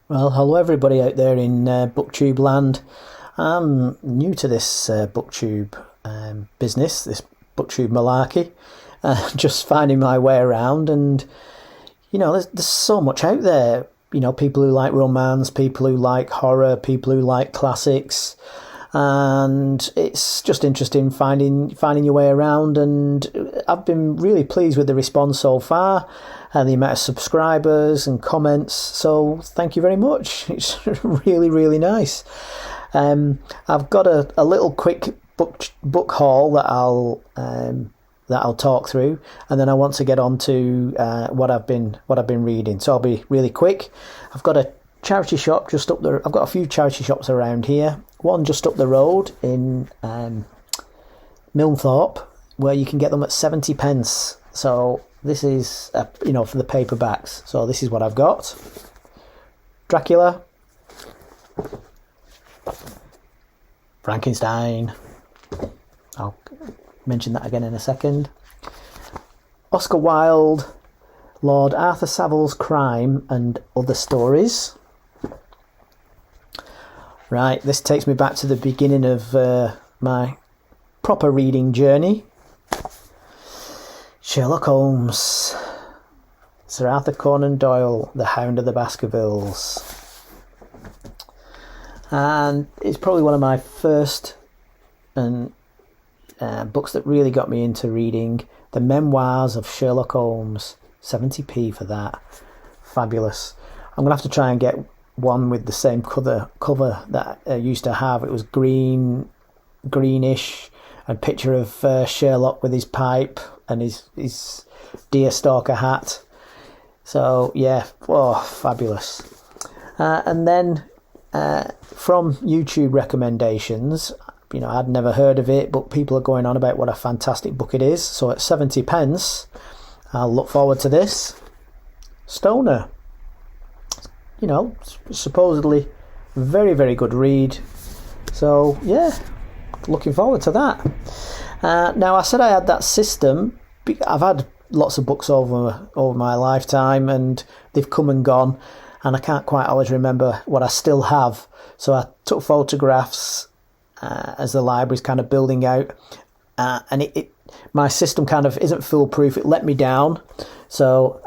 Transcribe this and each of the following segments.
Well, hello everybody out there in BookTube land. I'm new to this BookTube business, this BookTube malarkey. Just finding my way around, and there's so much out there. People who like romance, people who like horror, people who like classics, and it's just interesting finding your way around. And I've been really pleased with the response so far, and the amount of subscribers and comments. So thank you very much. It's really, really nice. I've got a little quick book haul that I'll talk through, and then I want to get on to what I've been reading. So I'll be really quick. I've got a charity shop just up there. I've got a few charity shops around here. One just up the road in Milnthorpe, where you can get them at 70 pence. So this is for the paperbacks. So this is what I've got: Dracula, Frankenstein. I'll mention that again in a second. Oscar Wilde, Lord Arthur Savile's Crime and Other Stories. Right, this takes me back to the beginning of my proper reading journey. Sherlock Holmes, Sir Arthur Conan Doyle, The Hound of the Baskervilles. And it's probably one of my first books that really got me into reading. The Memoirs of Sherlock Holmes, 70p for that. Fabulous. I'm going to have to try and get one with the same cover that I used to have. It was greenish, a picture of Sherlock with his pipe and his deer stalker hat. So yeah, fabulous. And then from YouTube recommendations, I'd never heard of it, but people are going on about what a fantastic book it is. So at 70 pence, I'll look forward to this. Stoner. Supposedly very, very good read. So yeah, looking forward to that. Now, I said I had that system. I've had lots of books over my lifetime, and they've come and gone, and I can't quite always remember what I still have. So I took photographs as the library's kind of building out, and my system kind of isn't foolproof. It let me down. So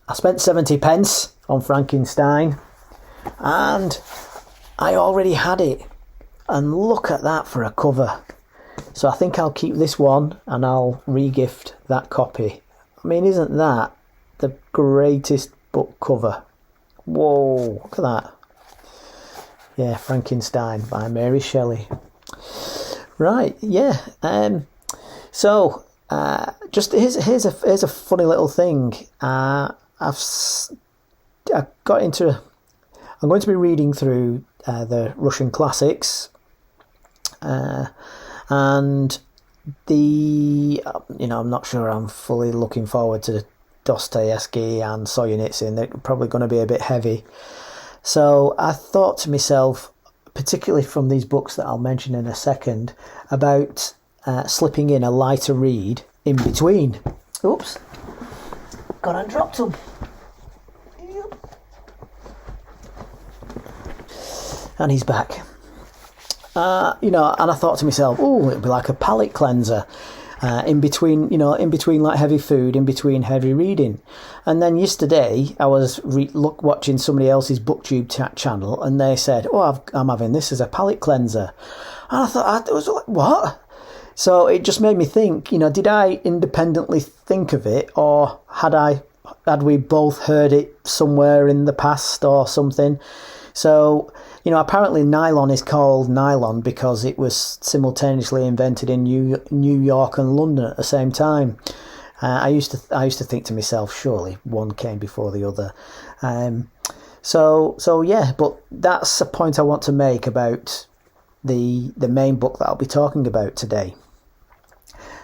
I spent 70 pence on Frankenstein, and I already had it. And look at that for a cover. So I think I'll keep this one, and I'll re-gift that copy. I mean, isn't that the greatest book cover? Whoa, look at that. Yeah, Frankenstein by Mary Shelley. Right, yeah. So just here's a funny little thing. I'm going to be reading through the Russian classics, and I'm not sure I'm fully looking forward to Dostoyevsky and Solzhenitsyn. They're probably going to be a bit heavy. So I thought to myself, particularly from these books that I'll mention in a second, about slipping in a lighter read in between. Oops, got and dropped them. And he's back. And I thought to myself, it'd be like a palate cleanser. In between like heavy food, in between heavy reading. And then yesterday I was watching somebody else's BookTube channel, and they said, I'm having this as a palate cleanser. And I thought, I was like, what? So it just made me think, did I independently think of it, or had we both heard it somewhere in the past or something? So, apparently nylon is called nylon because it was simultaneously invented in New York and London at the same time. I used to think to myself, surely one came before the other. So yeah, but that's a point I want to make about the main book that I'll be talking about today.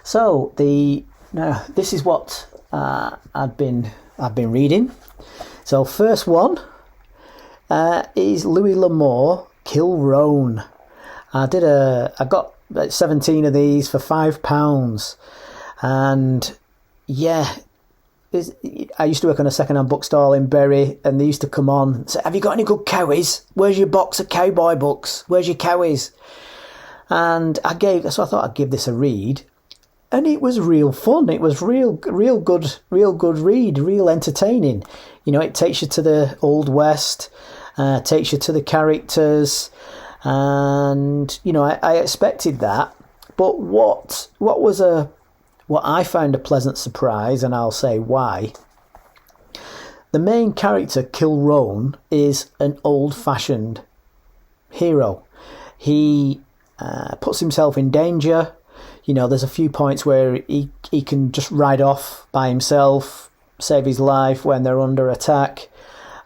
So this is what I've been reading. So first one. Is Louis L'Amour, Kill Roan. I got 17 of these for £5, and yeah, I used to work on a second-hand bookstall in Bury, and they used to come on and say, "Have you got any good cowies? Where's your box of cowboy books? Where's your cowies?" And so I thought I'd give this a read, and it was real fun. It was real good read, real entertaining. It takes you to the Old West, takes you to the characters, and I expected that. But what I found a pleasant surprise, and I'll say why. The main character, Kilroan, is an old-fashioned hero. He puts himself in danger. There's a few points where he can just ride off by himself, save his life when they're under attack.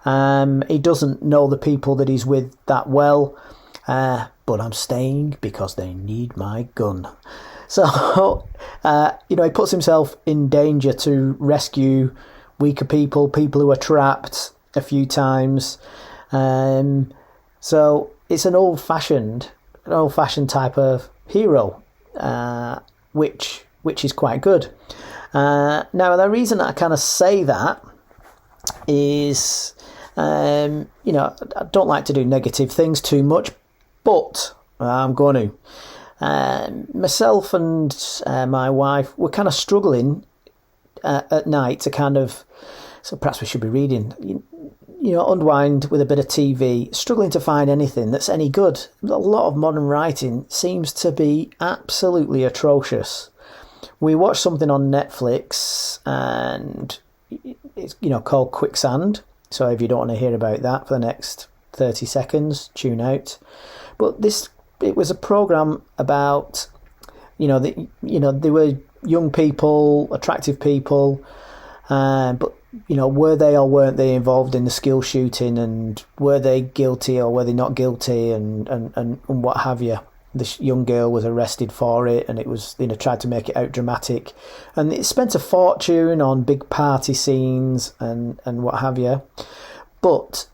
He doesn't know the people that he's with that well, but I'm staying because they need my gun. So, he puts himself in danger to rescue weaker people who are trapped a few times. So it's an old-fashioned type of hero, which is quite good. Now, the reason I kind of say that is, I don't like to do negative things too much, but I'm going to. Myself and my wife were kind of struggling at night to so perhaps we should be reading, unwind with a bit of TV, struggling to find anything that's any good. A lot of modern writing seems to be absolutely atrocious. We watched something on Netflix, and it's called Quicksand. So if you don't want to hear about that for the next 30 seconds, tune out. But it was a program about, they were young people, attractive people, but, were they or weren't they involved in the skill shooting, and were they guilty or were they not guilty, and what have you. This young girl was arrested for it, and it was, tried to make it out dramatic, and it spent a fortune on big party scenes and what have you. But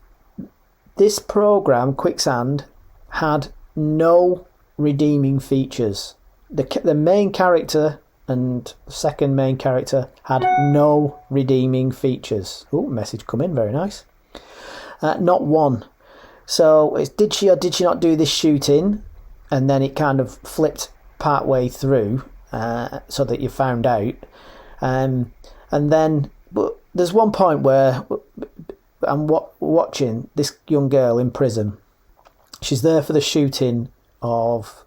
this program, Quicksand, had no redeeming features. The main character and second main character had no redeeming features. Oh, message come in, very nice. Not one. So did she or did she not do this shooting? And then it kind of flipped part way through, so that you found out. And then, but there's one point where I'm watching this young girl in prison. She's there for the shooting of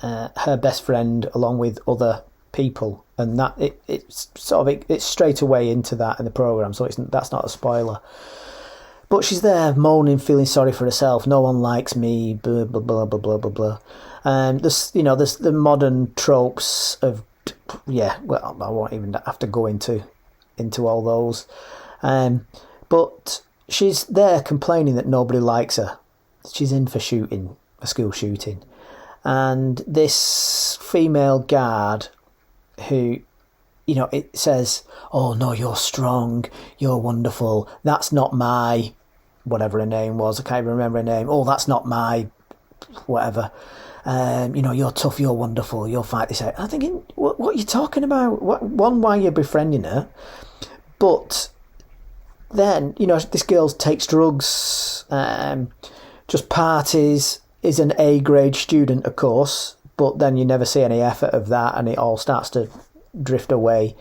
her best friend along with other people, and that it's straight away into that in the program, so that's not a spoiler. But she's there moaning, feeling sorry for herself. No one likes me. Blah blah blah blah blah blah blah. There's the modern tropes of Well, I won't even have to go into all those. But she's there complaining that nobody likes her. She's in for shooting, a school shooting. And this female guard who, it says, "Oh, no, you're strong, you're wonderful. That's not my," whatever her name was. I can't even remember her name. "Oh, that's not my," whatever. "You're tough, you're wonderful, you'll fight this out." I'm thinking, what are you talking about? Why are you befriending her? But then, this girl takes drugs, just parties, is an A-grade student, of course, but then you never see any effort of that, and it all starts to drift away.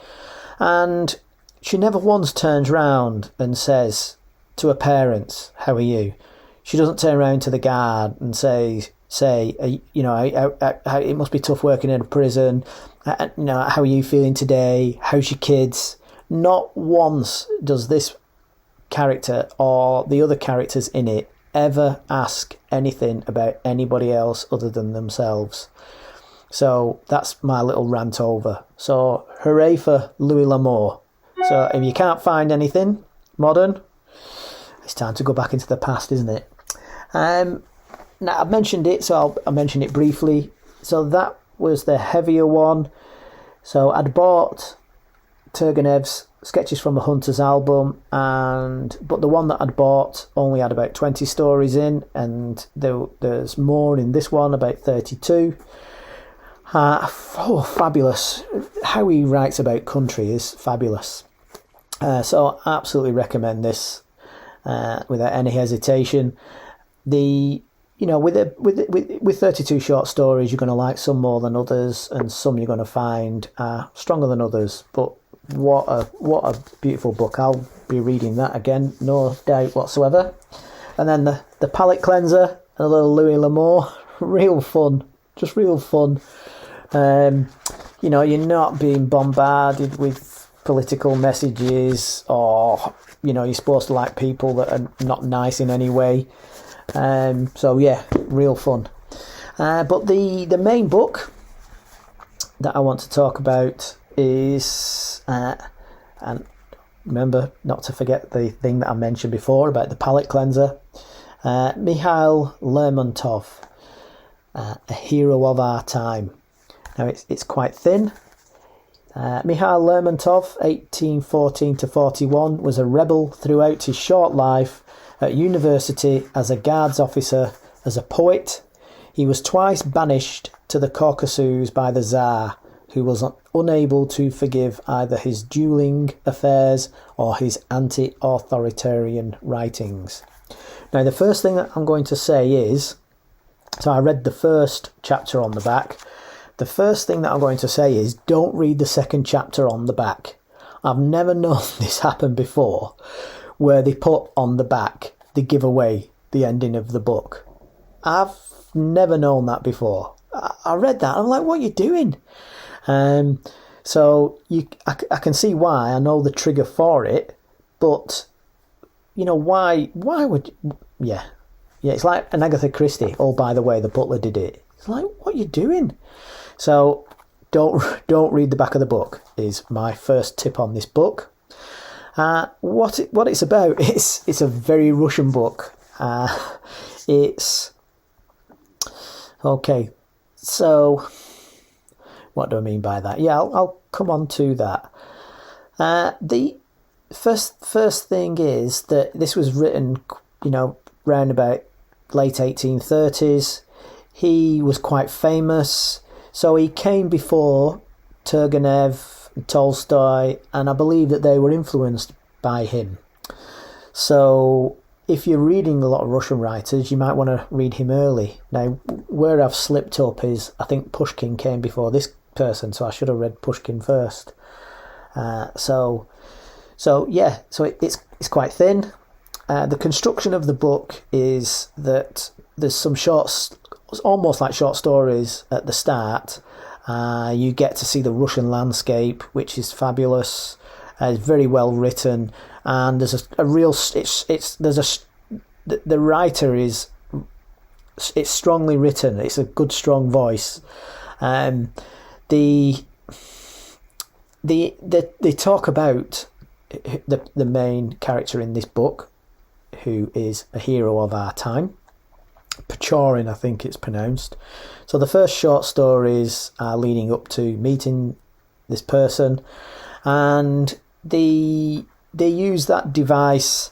And she never once turns round and says to her parents, "How are you?" She doesn't turn around to the guard and say, "It must be tough working in a prison. How are you feeling today? How's your kids?" Not once does this character or the other characters in it ever ask anything about anybody else other than themselves. So that's my little rant over. So hooray for Louis L'Amour. So if you can't find anything modern, it's time to go back into the past, isn't it? Now I've mentioned it, so I'll mention it briefly. So that was the heavier one. So I'd bought Turgenev's Sketches from a Hunter's album, but the one that I'd bought only had about 20 stories in, and there's more in this one, about 32. Fabulous. How he writes about country is fabulous. So I absolutely recommend this without any hesitation. With 32 short stories, you're going to like some more than others, and some you're going to find are stronger than others. But what a beautiful book! I'll be reading that again, no doubt whatsoever. And then the palate cleanser, and a little Louis L'Amour, real fun, just real fun. You're not being bombarded with political messages, or you're supposed to like people that are not nice in any way. So yeah, real fun. But the main book that I want to talk about is, and remember not to forget the thing that I mentioned before about the palate cleanser, Mikhail Lermontov, a hero of our time. Now it's quite thin. Mikhail Lermontov, 1814 to 41, was a rebel throughout his short life. At university, as a guards officer, as a poet, he was twice banished to the Caucasus by the Tsar, who was unable to forgive either his dueling affairs or his anti-authoritarian writings. Now, the first thing that I'm going to say is, so I read the first chapter on the back. The first thing that I'm going to say is, don't read the second chapter on the back. I've never known this happen before, where they put on the back, they give away the ending of the book. I've never known that before. I read that, I'm like, what are you doing? So I can see why. I know the trigger for it, but why would it's like an Agatha Christie. Oh, by the way, the butler did it. It's like, what are you doing? So don't read the back of the book is my first tip on this book. What it's about, it's a very Russian book. It's okay. So what do I mean by that? Yeah, I'll come on to that. The first thing is that this was written, round about late 1830s. He was quite famous, so he came before Turgenev, Tolstoy, and I believe that they were influenced by him. So if you're reading a lot of Russian writers, you might want to read him early. Now, where I've slipped up is I think Pushkin came before this person, so I should have read Pushkin first. So it's quite thin. The construction of the book is that there's some almost like short stories at the start. You get to see the Russian landscape, which is fabulous. It's very well written, and there's the writer is, it's strongly written. It's a good, strong voice. They talk about the main character in this book, who is a hero of our time. Pechorin, I think it's pronounced. So the first short stories are leading up to meeting this person, and they use that device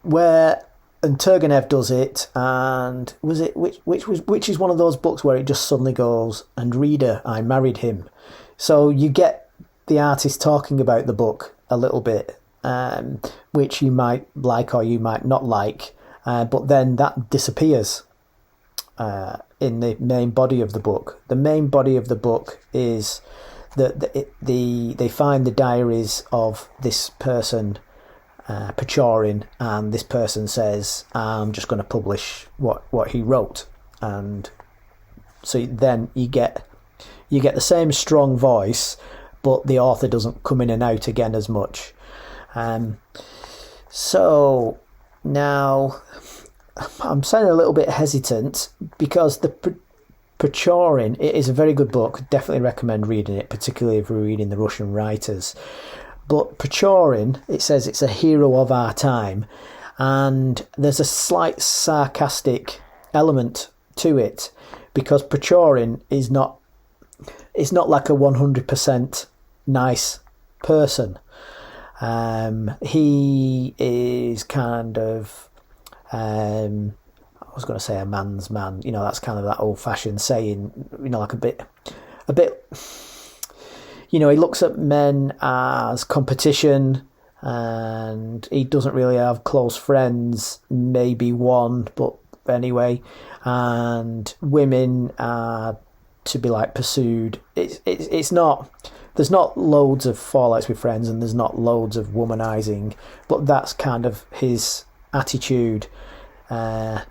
where, and Turgenev does it, and which is one of those books where it just suddenly goes, and reader, I married him. So you get the artist talking about the book a little bit, which you might like or you might not like. But then that disappears in the main body of the book. The main body of the book is that they find the diaries of this person, Pechorin, and this person says, I'm just going to publish what he wrote. And so then you get the same strong voice, but the author doesn't come in and out again as much. So now I'm sounding a little bit hesitant because the Pechorin, it is a very good book. Definitely recommend reading it, particularly if we're reading the Russian writers. But Pechorin, it says it's a hero of our time, and there's a slight sarcastic element to it because Pechorin is not like a 100% nice person. He is kind of, I was going to say a man's man. That's kind of that old-fashioned saying. Like a bit. he looks at men as competition, and he doesn't really have close friends, maybe one, but anyway, and women are to be like pursued. It's not, there's not loads of fallouts with friends, and there's not loads of womanizing, but that's kind of his attitude. But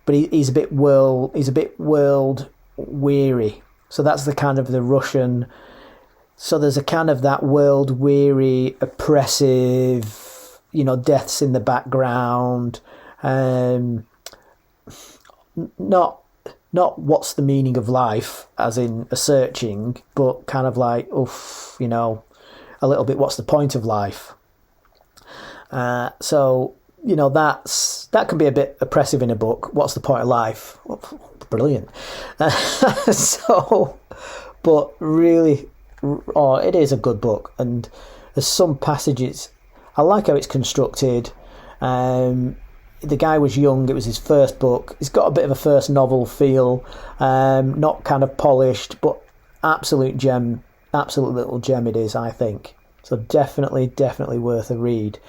he's a bit world weary. So that's the kind of the Russian. So there's a kind of that world weary, oppressive, deaths in the background. Not what's the meaning of life, as in a searching, but kind of like, oof, a little bit, what's the point of life? So that can be a bit oppressive in a book. What's the point of life? Well, brilliant. But really, it is a good book, and there's some passages. I like how it's constructed. The guy was young, it was his first book. It's got a bit of a first novel feel, not kind of polished, but absolute little gem it is, I think. So definitely worth a read.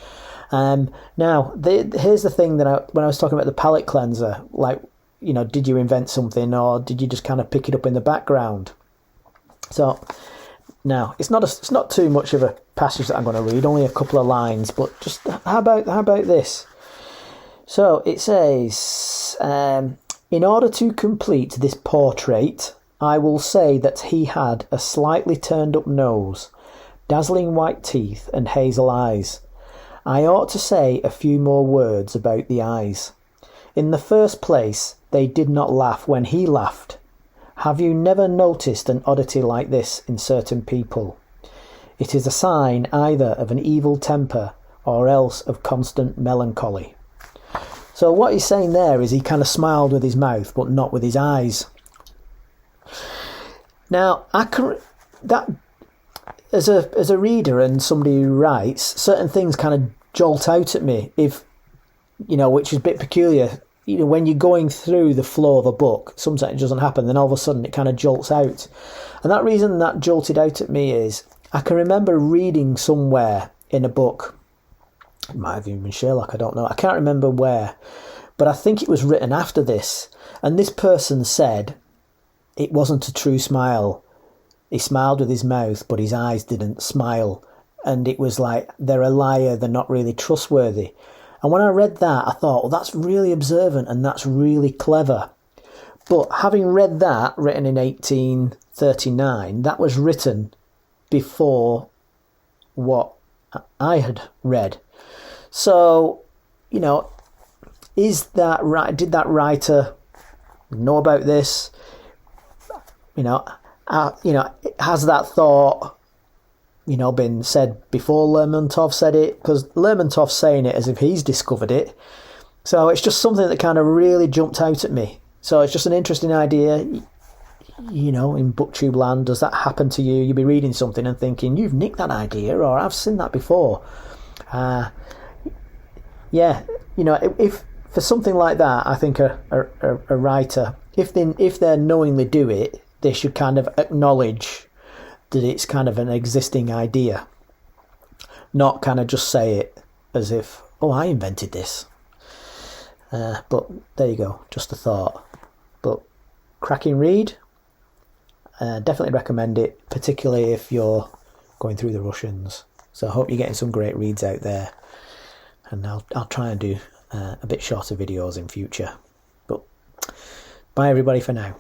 Now, here's the thing that when I was talking about the palate cleanser, like, did you invent something, or did you just kind of pick it up in the background? So now, it's not too much of a passage that I'm going to read, only a couple of lines, but just how about this? So it says, in order to complete this portrait, I will say that he had a slightly turned up nose, dazzling white teeth, and hazel eyes. I ought to say a few more words about the eyes. In the first place, they did not laugh when he laughed. Have you never noticed an oddity like this in certain people? It is a sign either of an evil temper or else of constant melancholy. So what he's saying there is he kind of smiled with his mouth, but not with his eyes. Now, as a reader and somebody who writes, certain things kind of jolt out at me, which is a bit peculiar. When you're going through the flow of a book, sometimes it doesn't happen, then all of a sudden it kind of jolts out. And that reason that jolted out at me is, I can remember reading somewhere in a book, it might have even been Sherlock, I don't know, I can't remember where, but I think it was written after this, and this person said it wasn't a true smile. He smiled with his mouth, but his eyes didn't smile, and it was like, they're a liar, they're not really trustworthy. And when I read that, I thought, well, that's really observant and that's really clever. But having read that, written in 1839, that was written before what I had read. So, is that right? Did that writer know about this? Has that thought, been said before Lermontov said it? Because Lermontov's saying it as if he's discovered it. So it's just something that kind of really jumped out at me. So it's just an interesting idea. In booktube land, does that happen to you? You'll be reading something and thinking, you've nicked that idea, or I've seen that before. If for something like that, I think a writer, if they knowingly do it, they should kind of acknowledge that it's kind of an existing idea, not kind of just say it as if, oh, I invented this. But there you go, just a thought. But cracking read, definitely recommend it, particularly if you're going through the Russians. So I hope you're getting some great reads out there, and I'll try and do a bit shorter videos in future. But bye everybody for now.